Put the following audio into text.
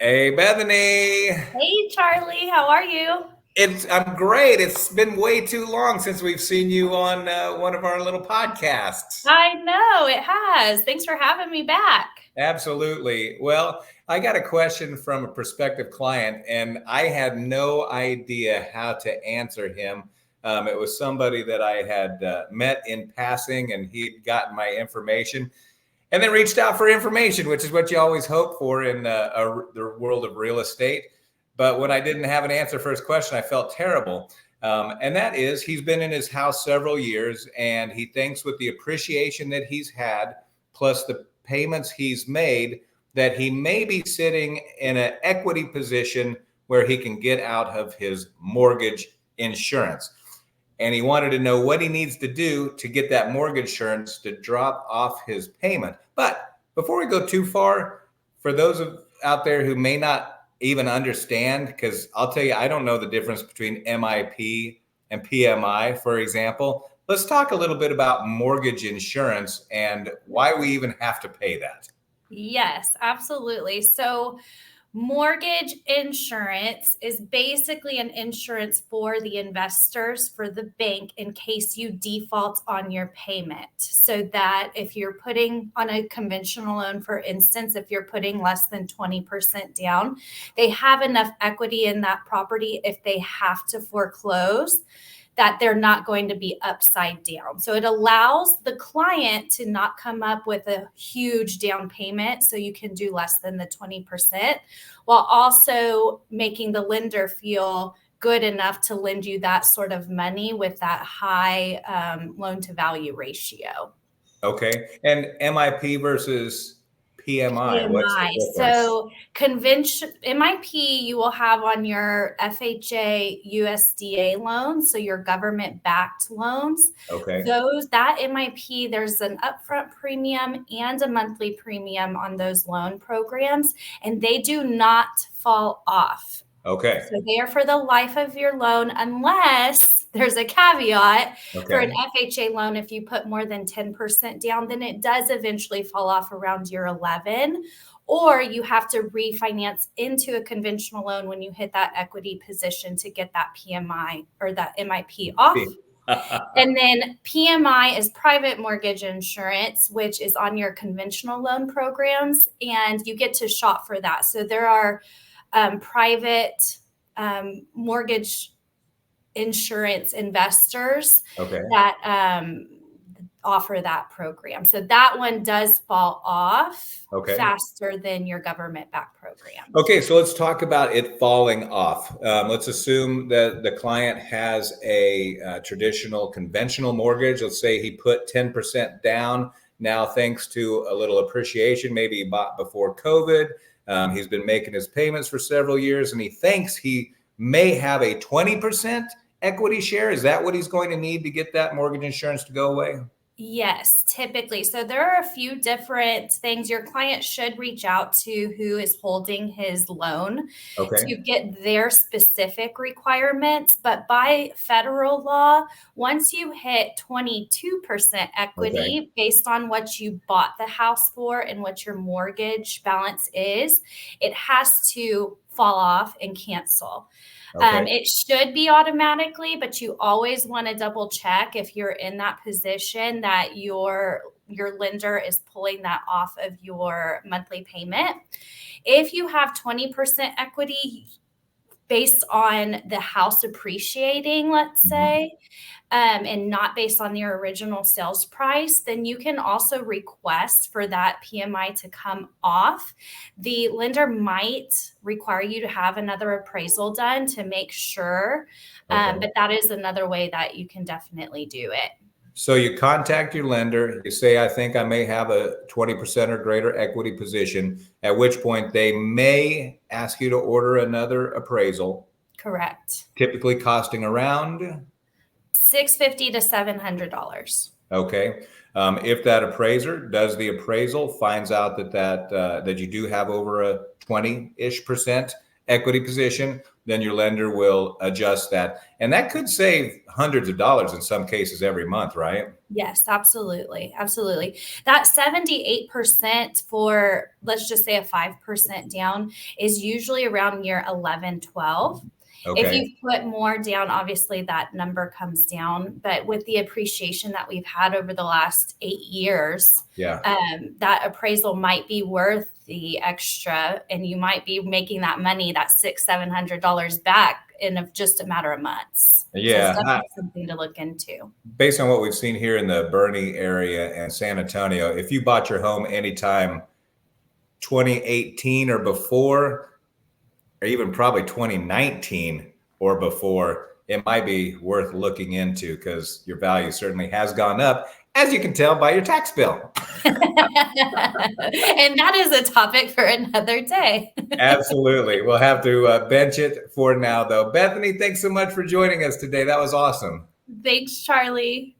Hey, Bethany. Hey, Charlie, how are you? I'm great. It's been way too long since we've seen you on one of our little podcasts. I know it has. Thanks for having me back. Absolutely. Well, I got a question from a prospective client, and I had no idea how to answer him. It was somebody that I had met in passing, and he'd gotten my information and then reached out for information, which is what you always hope for in the world of real estate. But when I didn't have an answer for his question, I felt terrible. And that is, he's been in his house several years, and he thinks with the appreciation that he's had, plus the payments he's made, that he may be sitting in an equity position where he can get out of his mortgage insurance. And he wanted to know what he needs to do to get that mortgage insurance to drop off his payment. But before we go too far, for those out there who may not even understand, because I'll tell you, I don't know the difference between MIP and PMI, for example. Let's talk a little bit about mortgage insurance and why we even have to pay that. Yes, absolutely. So, mortgage insurance is basically an insurance for the investors, for the bank, in case you default on your payment. So that if you're putting on a conventional loan, for instance, if you're putting less than 20% down, they have enough equity in that property if they have to foreclose, that they're not going to be upside down. So it allows the client to not come up with a huge down payment, so you can do less than the 20%, while also making the lender feel good enough to lend you that sort of money with that high loan to value ratio. Okay. And MIP versus PMI, what's the PMI. difference? So convention MIP you will have on your FHA USDA loans, so your government backed loans. Okay. That MIP, there's an upfront premium and a monthly premium on those loan programs, and they do not fall off. Okay. So they are for the life of your loan, unless there's a caveat for an Okay. FHA loan. If you put more than 10% down, then it does eventually fall off around year 11, or you have to refinance into a conventional loan when you hit that equity position to get that PMI or that MIP off. And then PMI is private mortgage insurance, which is on your conventional loan programs, and you get to shop for that. So there are private mortgage insurance investors Okay. that offer that program. So that one does fall off Okay. faster than your government-backed program. Okay, so let's talk about it falling off. Let's assume that the client has a traditional conventional mortgage. Let's say he put 10% down. Now, thanks to a little appreciation, maybe he bought before COVID. He's been making his payments for several years, and he thinks he may have a 20% equity share. Is that what he's going to need to get that mortgage insurance to go away? Yes, typically. So there are a few different things your client should reach out to who is holding his loan Okay. to get their specific requirements. But by federal law, once you hit 22% equity Okay. based on what you bought the house for and what your mortgage balance is, it has to fall off and cancel. Okay. It should be automatically, but you always want to double check if you're in that position that your lender is pulling that off of your monthly payment. If you have 20% equity based on the house appreciating, let's say, and not based on your original sales price, then you can also request for that PMI to come off. The lender might require you to have another appraisal done to make sure, Okay. but that is another way that you can definitely do it. So you contact your lender, you say, I think I may have a 20% or greater equity position, at which point they may ask you to order another appraisal, Correct. typically costing around, $650 to $700. okay. If that appraiser does the appraisal, finds out that you do have over a 20-ish% equity position, then your lender will adjust that. And that could save hundreds of dollars in some cases every month, right? Yes, absolutely. Absolutely. That 78% for, let's just say a 5% down is usually around year 11, 12. If Okay. you put more down, obviously that number comes down. But with the appreciation that we've had over the last 8 years, Yeah. that appraisal might be worth the extra, and you might be making that money, that $600-700 back in just a matter of months. Yeah. So it's definitely something to look into. Based on what we've seen here in the Boerne area and San Antonio, if you bought your home anytime 2018 or before, or even probably 2019 or before, it might be worth looking into because your value certainly has gone up, as you can tell by your tax bill. And that is a topic for another day. Absolutely. We'll have to bench it for now, though. Bethany, thanks so much for joining us today. That was awesome. Thanks, Charlie.